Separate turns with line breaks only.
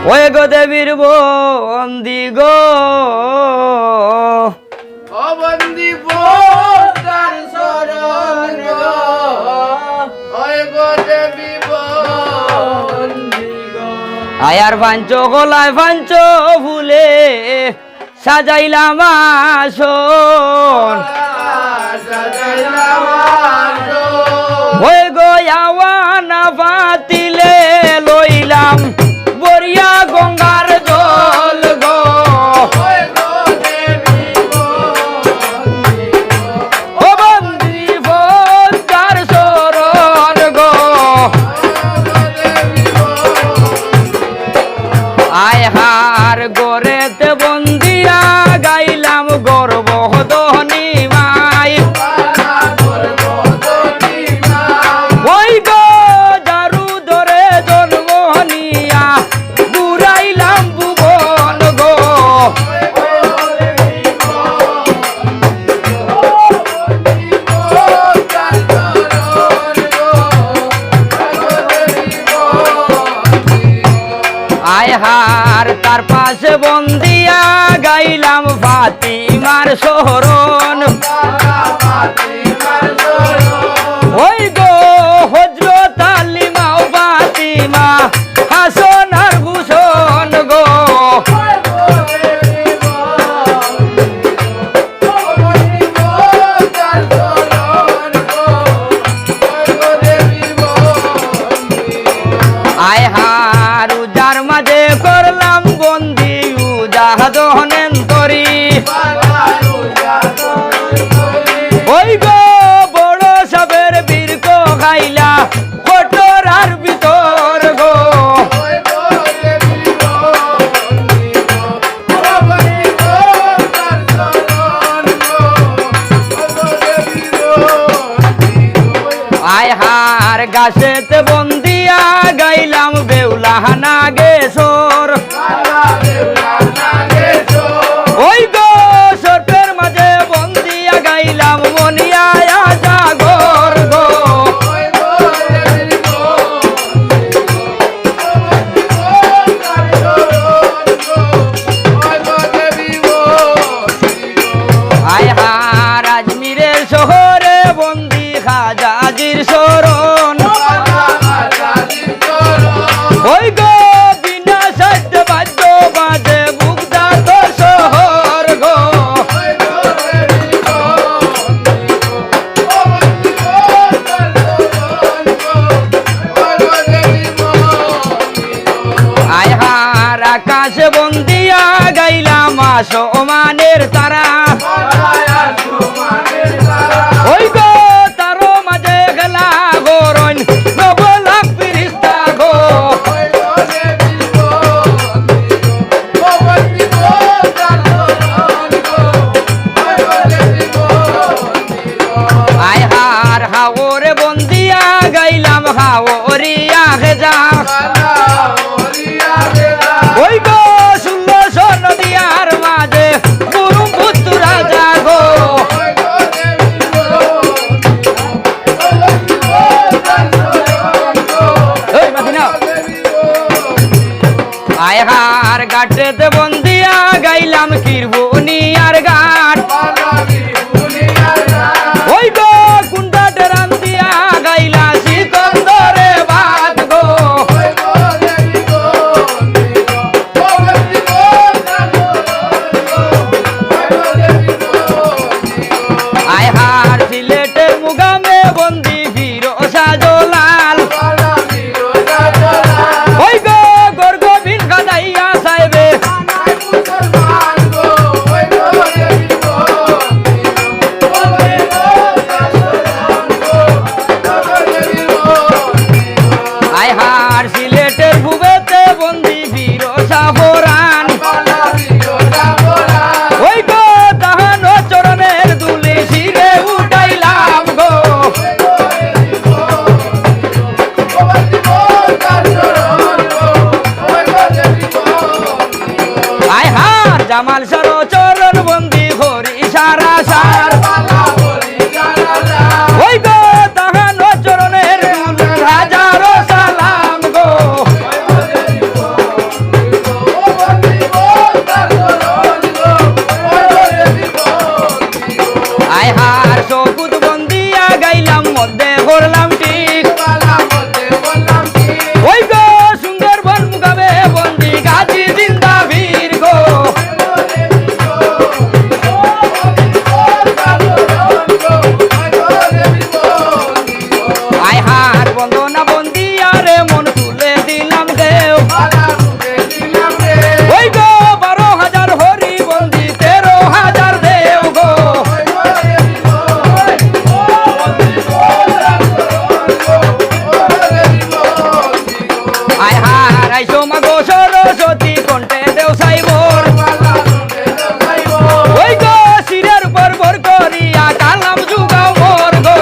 ওই গো দেবীর বন্দি গো
বন্দি তার শরণ গো ওই গো দেবী বন্দি গো
আয়ার পাঞ্চ গলায় পাঞ্চ ফুলে সাজাইলাম আসন
সাজাইলাম
ওই গো আওয়ানা পাতিলে লইলাম বরিয়া গঙ্গার জল গো
ওই গো দেবী বন্দি
ও বন্দি তার শরণ গো আয় হার গোরেতে বন্দিয়া গাইলাম গর্ব দহনি মাই ওই গো দারু ধরে জন্মনিয়া বুড়াইলাম ভুবন গো আয় হার তার পাশে বন্দিয়া গাইলাম ফাতিমার শরণ ওই গো হজরত আলিমা ও ফাতিমা হাসন আর হুসন গো আয় হার উজার মাঝে করলাম বন্দি উজাহাদহনেন তরি ওই গো বড় সবের বীরক খাইলা কটোরার ভিতর গো আয় হার গাছেতে বন্দিয়া গাইলাম বেউলাহানা গেছর ওই গো সর্পের মাঝে বন্দিয়া গাইলাম মনিয়া জাগর গো আয় হার আজমিরের শহরে বন্দি খাজাজির শরণ ওই গো বিনা সাধ্য বাদ্য বাজে বুকদাত শহর গো আয় হার আকাশে বন্দিয়া গাইলাম আসমানের তারা ওই গো তারো মাঝে গেলা গরণ নবলাখ ফিরিস্তা গো আয় হার হাওরে বন্দিয়া গাইলাম হাওরিয়া গেজা ওই গো 1600 নদিয়ার মাঝে গুরুম পুত্রা করলাম ঠিক ওই গো সুন্দরবন মুগাবে বন্দি গাজী জিন্দা বীর গো আয় হার বন্দনা বন্দি আরে মন তুলে দিলাম দেও ওই গো 12,000 হরি বন্দি 13,000 দেও গো আয় হার আইসো মা গো সরস্বতী কণ্ঠে দেও সাইবর ওই গো শিরের উপর ভর করিয়া কালাম যুগাও মোর গো